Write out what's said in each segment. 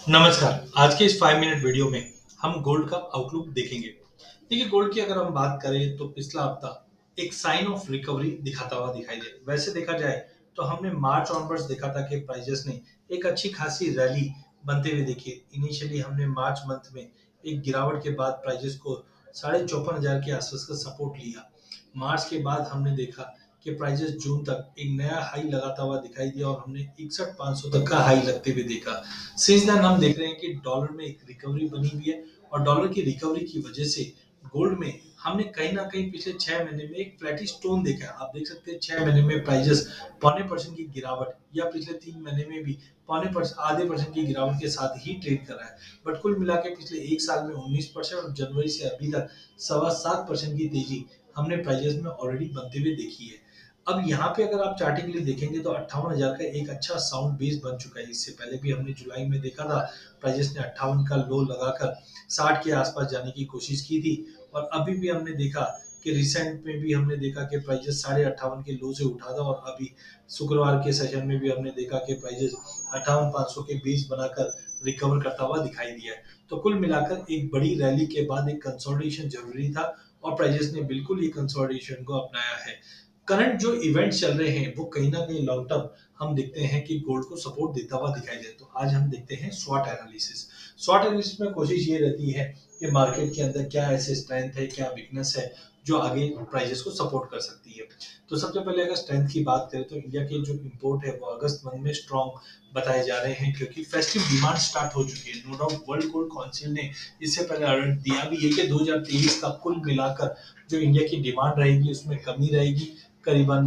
नमस्कार। आज के इस 5 मिनट वीडियो में हम गोल्ड का आउटलुक देखेंगे। देखिए, गोल्ड की अगर हम बात करें तो पिछला हफ्ता एक साइन ऑफ रिकवरी दिखाता हुआ दिखाई दे। वैसे देखा जाए तो हमने मार्च ऑनवर्ड्स देखा था कि प्राइसेस ने एक अच्छी खासी रैली बनते हुए देखी। इनिशियली हमने मार्च मंथ में एक गिरावट के बाद प्राइसेस को 54,500 के आसपास का सपोर्ट लिया। मार्च के बाद हमने देखा कि प्राइसेस जून तक एक नया हाई लगाता हुआ दिखाई दिया और हमने 61,500 तक का हाई लगते हुए देखा। सिंस देन हम देख रहे हैं कि डॉलर में एक रिकवरी बनी हुई है और डॉलर की रिकवरी की वजह से गोल्ड में हमने कहीं ना कहीं पिछले 6 महीने में एक फ्लैटिश टोन देखा है। आप देख सकते हैं 6 महीने में प्राइजेस 0.25% की गिरावट या पिछले 3 महीने में भी 0.25% आधे परसेंट की गिरावट के साथ ही ट्रेड कर रहा है। बट कुल मिला के पिछले एक साल में 19% और जनवरी से अभी तक 7.25% की तेजी हमने प्राइजेस में ऑलरेडी बनते हुए देखी है। अब यहाँ पे अगर आप चार्टिकली देखेंगे तो 58,000 का एक अच्छा साउंड बेस बन चुका है। इससे पहले भी हमने जुलाई में देखा था, प्राइजेस ने 58 का लो लगाकर 60 के आसपास जाने की कोशिश की थी और अभी भी हमने देखा कि रिसेंट में भी हमने देखा कि प्राइजेस 58.5 के लो से उठा था और अभी शुक्रवार के सेशन में भी हमने देखा कि प्राइजेस 58,500 के बेस बनाकर रिकवर करता हुआ दिखाई दिया है। तो कुल मिलाकर एक बड़ी रैली के बाद एक कंसोलिडेशन जरूरी था और प्राइजेस ने बिल्कुल ये कंसोलिडेशन को अपनाया है। करंट जो इवेंट्स चल रहे हैं वो कहीं ना कहीं लॉन्ग टर्म हम देखते हैं कि गोल्ड को सपोर्ट देता हुआ दिखाई दे। तो आज हम देखते हैं स्वॉट एनालिसिस। स्वॉट एनालिसिस में कोशिश ये रहती है कि मार्केट के अंदर क्या ऐसे स्ट्रेंथ है, क्या वीकनेस है जो आगे प्राइजेस को सपोर्ट कर सकती है। तो सबसे पहले अगर स्ट्रेंथ की बात करें तो इंडिया के जो इंपोर्ट है वो अगस्त मंथ में स्ट्रॉन्ग बताए जा रहे हैं क्योंकि फेस्टिव डिमांड स्टार्ट हो चुकी है। No doubt world gold council ने इससे पहले अलर्ट दिया भी है कि 2023 का कुल मिलाकर जो इंडिया की डिमांड रहेगी उसमें कमी रहेगी, करीबन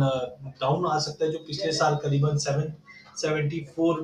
डाउन आ सकता है। जो पिछले साल करीबन 774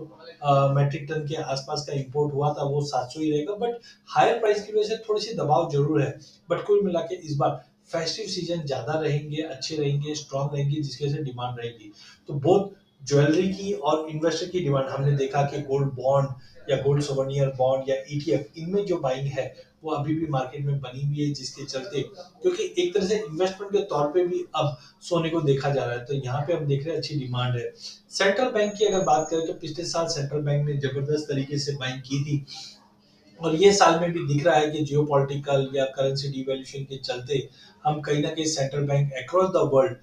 मेट्रिक टन के आसपास का इंपोर्ट हुआ था वो 700 ही रहेगा, बट हायर प्राइस की वजह से थोड़ी सी दबाव जरूर है। बट कुल मिला के इस बार फेस्टिव सीजन ज्यादा रहेंगे, अच्छे रहेंगे, स्ट्रांग रहेंगे, जिसकी वजह से डिमांड रहेगी। तो बहुत ज्वेलरी की और इन्वेस्टर की डिमांड हमने देखा कि गोल्ड बॉन्ड या गोल्ड सोवेनियर बॉन्ड या ईटीएफ, इनमें जो बाइंग है वो अभी भी मार्केट में बनी हुई है, जिसके चलते क्योंकि एक तरह से इन्वेस्टमेंट के तौर पे भी अब सोने को देखा जा रहा है। तो यहाँ पे हम देख रहे हैं अच्छी डिमांड है। सेंट्रल बैंक की अगर बात करें तो पिछले साल सेंट्रल बैंक ने जबरदस्त तरीके से बाइंग की थी और ये साल में भी दिख रहा है कि जियो पॉलिटिकल या करेंसी डिवैल्यूएशन के चलते हम कहीं ना कहीं central bank across the world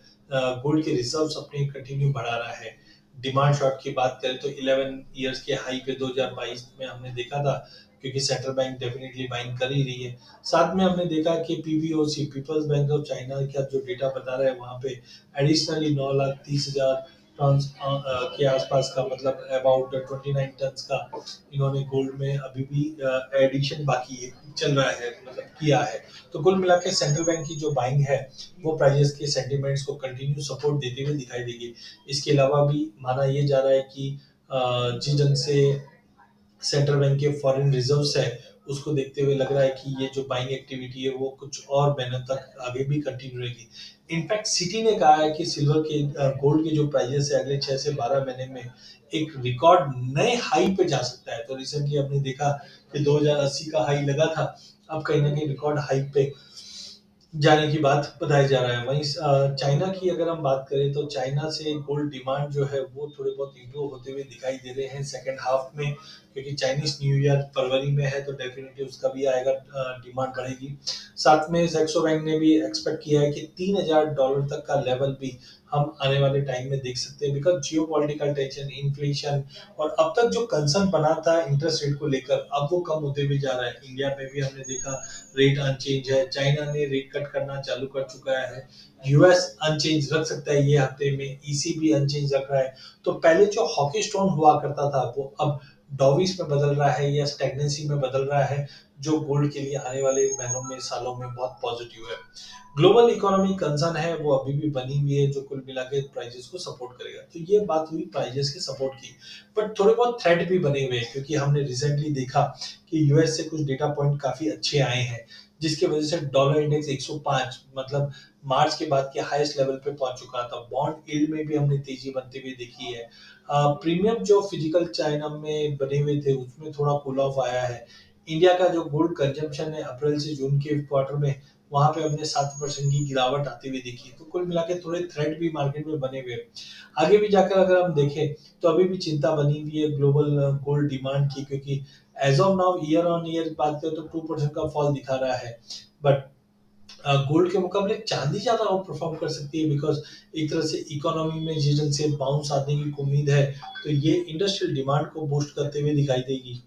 gold के रिजर्व्स अपने कंटिन्यू बढ़ा रहा है। डिमांड शॉर्ट की बात करें तो 11 इयर्स के हाई पे 2022 में हमने देखा था, क्योंकि सेंट्रल बैंक डेफिनेटली बाइंग कर ही रही है। साथ में हमने देखा कि PBOC peoples bank of China का जो डेटा बता रहा है वहां पे एडिशनली 9,30,000 टन के आसपास का, मतलब अबाउट 29 टन का इन्होंने गोल्ड में अभी भी एडिशन बाकी है, चल रहा है, मतलब किया है। तो कुल मिला के सेंट्रल बैंक की जो बाइंग है वो प्राइजेस के सेंटिमेंट्स को कंटिन्यू सपोर्ट देते हुए दिखाई देगी। इसके अलावा भी माना ये जा रहा है कि जिस ढंग से सेंट्रल बैंक के फॉरेन रिजर्व्स है उसको देखते हुए लग रहा है कि ये जो बाइंग एक्टिविटी है वो कुछ और महीनों तक आगे भी कंटिन्यू रहेगी। इनफैक्ट सिटी ने कहा है कि सिल्वर के गोल्ड के जो प्राइजेस है अगले 6 से 12 महीने में एक रिकॉर्ड नए हाई पे जा सकता है। तो रिसेंटली हमने देखा कि 2080 का हाई लगा था, अब कहीं ना कहीं रिकॉर्ड हाई पे जाने की बात बताया जा रहा है। वहीं चाइना की अगर हम बात करें तो चाइना से गोल्ड डिमांड जो है वो थोड़े बहुत इम्प्रूव होते हुए दिखाई दे रहे हैं सेकेंड हाफ में, क्योंकि चाइनीज न्यू ईयर फरवरी में है तो डेफिनेटली उसका भी आएगा, डिमांड बढ़ेगी। साथ में सैक्सो बैंक ने भी एक्सपेक्ट किया है कि $3,000 तक का लेवल भी हम आने वाले टाइम में देख सकते हैं, because Jio political tension, inflation और अब तक जो कंसर्न बना था इंटरेस्ट रेट को लेकर अब वो कम होते हुए जा रहा है। इंडिया में भी हमने देखा रेट अनचेंज है, चाइना ने रेट कट करना चालू कर चुका है, यूएस अनचेंज रख सकता है ये हफ्ते में, ईसीबी अनचेंज रख रहा है। तो पहले जो हॉकी स्टोन हुआ करता था वो अब डॉविस में बदल रहा है या स्टैग्नेंसी में बदल रहा है, जो गोल्ड के लिए आने वाले महीनों में, सालों में बहुत पॉजिटिव है। ग्लोबल इकोनॉमी कंसर्न है वो अभी भी बनी हुई है, जो कुल मिला के प्राइजेस को सपोर्ट करेगा। तो ये बात हुई प्राइजेस के सपोर्ट की। बट थोड़े बहुत थ्रेट भी बने हुए हैं, क्योंकि हमने रिसेंटली देखा कि यूएस से कुछ डेटा पॉइंट काफी अच्छे आए हैं, जिसकी वजह से डॉलर इंडेक्स 105, मतलब मार्च के बाद के हाईएस्ट लेवल पे पहुंच चुका था। बॉन्ड यील्ड में भी हमने तेजी बनते हुए देखी है। प्रीमियम जो फिजिकल चाइना में बने हुए थे उसमें थोड़ा कूल ऑफ आया है। इंडिया का जो गोल्ड कंजम्पशन है अप्रैल से जून के क्वार्टर में वहां पे हमने 7% की गिरावट आती हुई देखी। तो कुल मिला के थोड़े थ्रेड भी मार्केट में बने हुए हैं। आगे भी जाकर अगर हम देखें तो अभी भी चिंता बनी हुई है ग्लोबल गोल्ड डिमांड की, क्योंकि as of now year on year बात करें तो 2% का फॉल दिखा रहा है। बट गोल्ड के मुकाबले चांदी ज्यादा आउट परफॉर्म कर सकती है, बिकॉज एक तरह से इकोनॉमी में जिस ढंग से बाउंस आने की उम्मीद है, तो ये इंडस्ट्रियल डिमांड को बूस्ट करते हुए दिखाई देगी।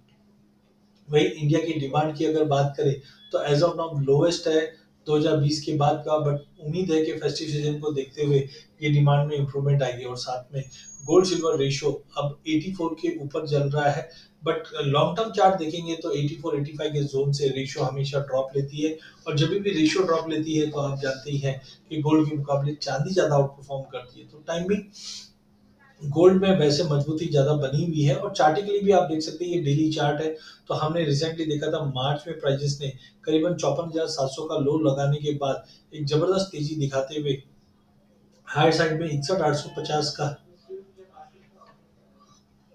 वही इंडिया की डिमांड की अगर बात करें तो एज ऑफ नाउ लोवेस्ट है 2020 के बाद का, बट उम्मीद है कि फेस्टिव सीजन को देखते हुए ये डिमांड में इंप्रूवमेंट आएगी। और साथ में गोल्ड सिल्वर रेशियो अब 84 के ऊपर चल रहा है, बट लॉन्ग टर्म चार्ट देखेंगे तो 84-85 के जोन से रेशियो हमेशा ड्रॉप लेती है। और जब भी रेशियो ड्रॉप लेती है तो आप जानते ही हैं कि गोल्ड के मुकाबले चांदी ज्यादा आउट परफॉर्म करती है। तो टाइमिंग गोल्ड में वैसे मजबूती ज्यादा बनी हुई है। और चार्टिकली भी आप देख सकते हैं, ये डेली चार्ट है। तो हमने रिसेंटली देखा था मार्च में प्राइसेस ने करीबन 54,700 का लो लगाने के बाद एक जबरदस्त तेजी दिखाते हुए हाई साइड में 61,850 का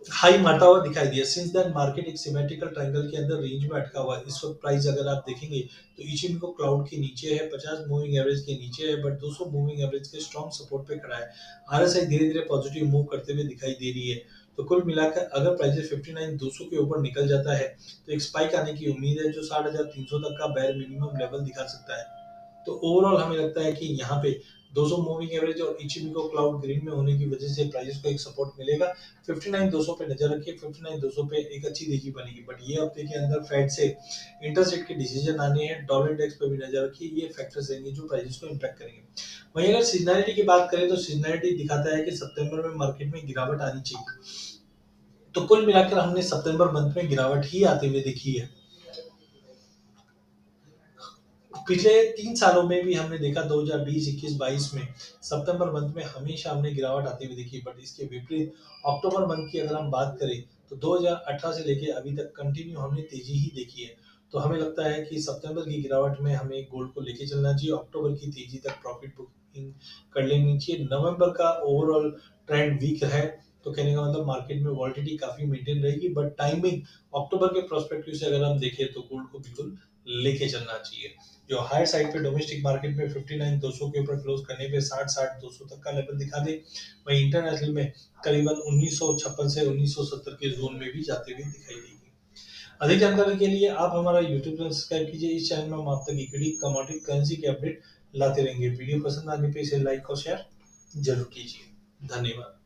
हाई मारता हुआ दिखाई दिया। सिंस दैट मार्केट एक सिमेट्रिकल ट्रायंगल के अंदर रेंज में अटका हुआ है। इस वक्त प्राइस अगर आप देखेंगे तो इचिमिको क्लाउड के नीचे है, 50 मूविंग एवरेज के नीचे है, बट 200 मूविंग एवरेज के स्ट्रॉन्ग सपोर्ट पे खड़ा है। आरएसआई धीरे धीरे पॉजिटिव मूव करते हुए दिखाई दे रही है। तो कुल मिलाकर अगर प्राइस 59,200 के ऊपर निकल जाता है तो एक स्पाइक आने की उम्मीद है, जो 60,300 तक का बैर मिनिमम लेवल दिखा सकता है। तो ओवरऑल हमें लगता है कि यहाँ पे 200 मूविंग एवरेज और इचिमिको क्लाउड ग्रीन में होने की वजह से प्राइस को एक सपोर्ट मिलेगा। 59,200 पे नजर रखिए, 59,200 पे एक अच्छी तेजी बनेगी। बट ये हफ्ते के अंदर फेड से इंटरेस्ट रेट के डिसीजन आने हैं, डॉलर इंडेक्स पे भी नजर रखिए, ये फैक्टर्स रहेंगे जो प्राइस को इम्पैक्ट करेंगे। वहीं अगर सीजनैलिटी की बात करें तो सीजनैलिटी दिखाता है कि सितंबर में मार्केट में गिरावट आनी चाहिए। तो कुल मिलाकर हमने सितंबर मंथ में गिरावट ही आते हुए देखी है। पिछले 3 सालों में भी हमने देखा 2020, 21, 22 में सितंबर मंथ में हमेशा हमने गिरावट आती हुई देखी। बट इसके विपरीत अक्टूबर मंथ की अगर हम बात करें तो 2018 से लेके अभी तक कंटिन्यू हमने तेजी ही देखी है। तो हमें लगता है कि सितंबर की गिरावट में हमें गोल्ड को लेके चलना चाहिए, अक्टूबर की तेजी तक प्रॉफिट बुकिंग कर लेनी चाहिए। नवंबर का ओवरऑल ट्रेंड वीक है, तो कहने का मतलब मार्केट में वॉलिटिलिटी काफी मेंटेन रहेगी। बट टाइमिंग अक्टूबर के प्रोस्पेक्टिव से अगर हम देखें तो गोल्ड को बिल्कुल लेके चलना चाहिए। जो हायर साइड पे डोमेस्टिक मार्केट में 59,200 के ऊपर क्लोज करने पे 60-60-200 तक का लेवल दिखा दे, वहीं इंटरनेशनल में करीबन 1956 से 1970 के जोन में भी जाते हुए दिखाई देगी। अधिक जानकारी के लिए आप हमारा यूट्यूब चैनल सब्सक्राइब कीजिए। इस चैनल में हम आप तक इक्विटी कमोडिटी करेंसी के अपडेट लाते रहेंगे। वीडियो पसंद आने पे इसे लाइक और शेयर जरूर कीजिए। धन्यवाद।